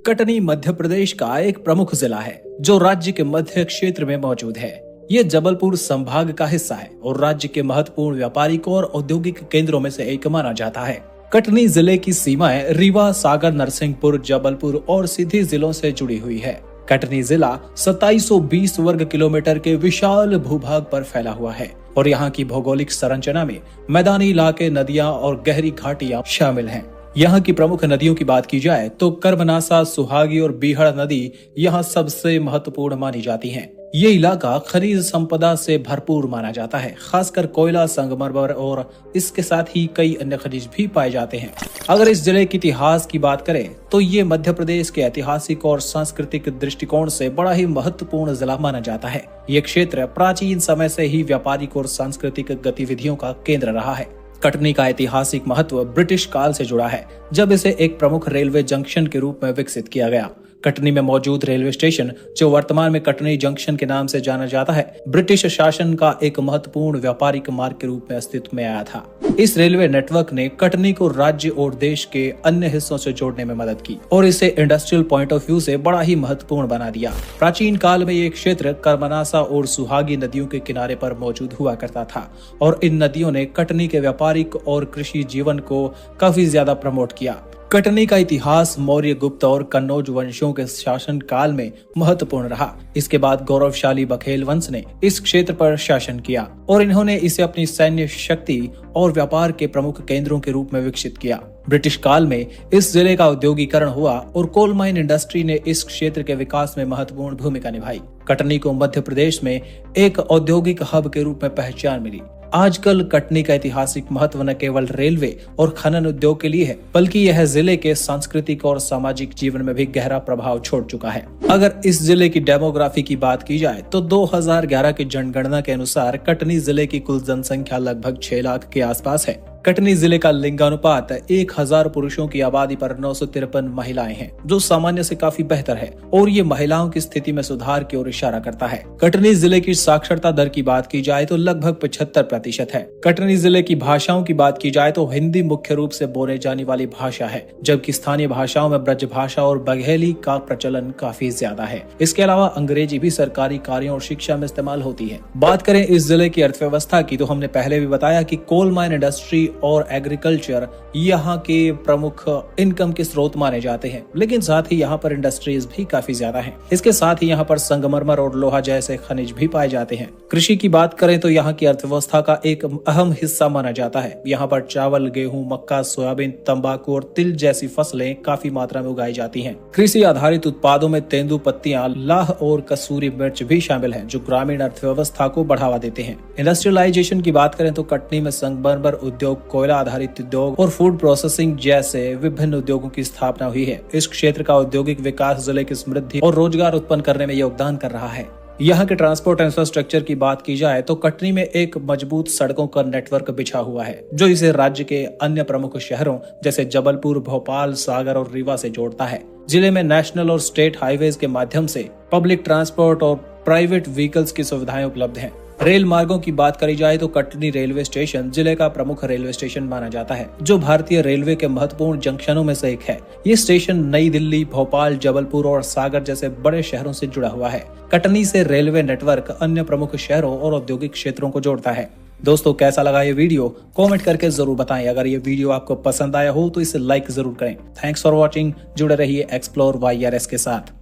कटनी मध्य प्रदेश का एक प्रमुख जिला है जो राज्य के मध्य क्षेत्र में मौजूद है। ये जबलपुर संभाग का हिस्सा है और राज्य के महत्वपूर्ण व्यापारिक और औद्योगिक केंद्रों में से एक माना जाता है। कटनी जिले की सीमाएं रीवा, सागर, नरसिंहपुर, जबलपुर और सीधी जिलों से जुड़ी हुई है। कटनी जिला 2720 वर्ग किलोमीटर के विशाल भूभाग पर फैला हुआ है और यहाँ की भौगोलिक संरचना में मैदानी इलाके, नदियां और गहरी घाटियां शामिल हैं। यहाँ की प्रमुख नदियों की बात की जाए तो कर्मनासा, सुहागी और बीहड़ नदी यहाँ सबसे महत्वपूर्ण मानी जाती हैं। ये इलाका खनिज संपदा से भरपूर माना जाता है, खासकर कोयला, संगमरमर और इसके साथ ही कई अन्य खनिज भी पाए जाते हैं। अगर इस जिले के इतिहास की बात करें तो ये मध्य प्रदेश के ऐतिहासिक और सांस्कृतिक दृष्टिकोण से बड़ा ही महत्वपूर्ण जिला माना जाता है। ये क्षेत्र प्राचीन समय से ही व्यापारिक और सांस्कृतिक गतिविधियों का केंद्र रहा है। कटनी का ऐतिहासिक महत्व ब्रिटिश काल से जुड़ा है, जब इसे एक प्रमुख रेलवे जंक्शन के रूप में विकसित किया गया। कटनी में मौजूद रेलवे स्टेशन, जो वर्तमान में कटनी जंक्शन के नाम से जाना जाता है, ब्रिटिश शासन का एक महत्वपूर्ण व्यापारिक मार्ग के रूप में अस्तित्व में आया था। इस रेलवे नेटवर्क ने कटनी को राज्य और देश के अन्य हिस्सों से जोड़ने में मदद की और इसे इंडस्ट्रियल पॉइंट ऑफ व्यू से बड़ा ही महत्वपूर्ण बना दिया। प्राचीन काल में ये क्षेत्र कर्मनासा और सुहागी नदियों के किनारे पर मौजूद हुआ करता था और इन नदियों ने कटनी के व्यापारिक और कृषि जीवन को काफी ज्यादा प्रमोट किया। कटनी का इतिहास मौर्य, गुप्त और कन्नौज वंशों के शासन काल में महत्वपूर्ण रहा। इसके बाद गौरवशाली बघेल वंश ने इस क्षेत्र पर शासन किया और इन्होंने इसे अपनी सैन्य शक्ति और व्यापार के प्रमुख केंद्रों के रूप में विकसित किया। ब्रिटिश काल में इस जिले का औद्योगिकरण हुआ और कोल माइन इंडस्ट्री ने इस क्षेत्र के विकास में महत्वपूर्ण भूमिका निभाई। कटनी को मध्य प्रदेश में एक औद्योगिक हब के रूप में पहचान मिली। आजकल कटनी का ऐतिहासिक महत्व न केवल रेलवे और खनन उद्योग के लिए है, बल्कि यह जिले के सांस्कृतिक और सामाजिक जीवन में भी गहरा प्रभाव छोड़ चुका है। अगर इस जिले की डेमोग्राफी की बात की जाए तो 2011 की जनगणना के अनुसार कटनी जिले की कुल जनसंख्या लगभग 6 लाख के आसपास है। कटनी जिले का लिंगानुपात 1000 पुरुषों की आबादी पर 953 महिलाएं हैं, जो सामान्य से काफी बेहतर है और ये महिलाओं की स्थिति में सुधार की ओर इशारा करता है। कटनी जिले की साक्षरता दर की बात की जाए तो लगभग 75% है। कटनी जिले की भाषाओं की बात की जाए तो हिंदी मुख्य रूप से बोले जाने वाली भाषा है, जबकि स्थानीय भाषाओं में ब्रज भाषा और बघेली का प्रचलन काफी ज्यादा है। इसके अलावा अंग्रेजी भी सरकारी कार्यों और शिक्षा में इस्तेमाल होती है। बात करें इस जिले की अर्थव्यवस्था की तो हमने पहले भी बताया कि कोल माइन इंडस्ट्री और एग्रीकल्चर यहाँ के प्रमुख इनकम के स्रोत माने जाते हैं, लेकिन साथ ही यहाँ पर इंडस्ट्रीज भी काफी ज्यादा हैं। इसके साथ ही यहाँ पर संगमरमर और लोहा जैसे खनिज भी पाए जाते हैं। कृषि की बात करें तो यहाँ की अर्थव्यवस्था का एक अहम हिस्सा माना जाता है। यहाँ पर चावल, गेहूं, मक्का, सोयाबीन, तंबाकू और तिल जैसी फसलें काफी मात्रा में उगाई जाती हैं। कृषि आधारित उत्पादों में तेंदुपत्तियां, लाह और कसूरी मिर्च भी शामिल हैं, जो ग्रामीण अर्थव्यवस्था को बढ़ावा देते हैं। इंडस्ट्रियलाइजेशन की बात करें तो कटनी में संगमरमर उद्योग, कोयला आधारित उद्योग और फूड प्रोसेसिंग जैसे विभिन्न उद्योगों की स्थापना हुई है। इस क्षेत्र का औद्योगिक विकास जिले की समृद्धि और रोजगार उत्पन्न करने में योगदान कर रहा है। यहाँ के ट्रांसपोर्ट इंफ्रास्ट्रक्चर की बात की जाए तो कटनी में एक मजबूत सड़कों का नेटवर्क बिछा हुआ है, जो इसे राज्य के अन्य प्रमुख शहरों जैसे जबलपुर, भोपाल, सागर और रीवा से जोड़ता है। जिले में नेशनल और स्टेट हाईवेज के माध्यम से पब्लिक ट्रांसपोर्ट और प्राइवेट व्हीकल्स की सुविधाएं उपलब्ध हैं। रेल मार्गों की बात करी जाए तो कटनी रेलवे स्टेशन जिले का प्रमुख रेलवे स्टेशन माना जाता है, जो भारतीय रेलवे के महत्वपूर्ण जंक्शनों में से एक है। ये स्टेशन नई दिल्ली, भोपाल, जबलपुर और सागर जैसे बड़े शहरों से जुड़ा हुआ है। कटनी से रेलवे नेटवर्क अन्य प्रमुख शहरों और औद्योगिक क्षेत्रों को जोड़ता है। दोस्तों, कैसा लगा ये वीडियो कमेंट करके जरूर बताएं। अगर ये वीडियो आपको पसंद आया हो तो इसे लाइक जरूर करें। Thanks for watching. जुड़े रहिए एक्सप्लोर YRS के साथ।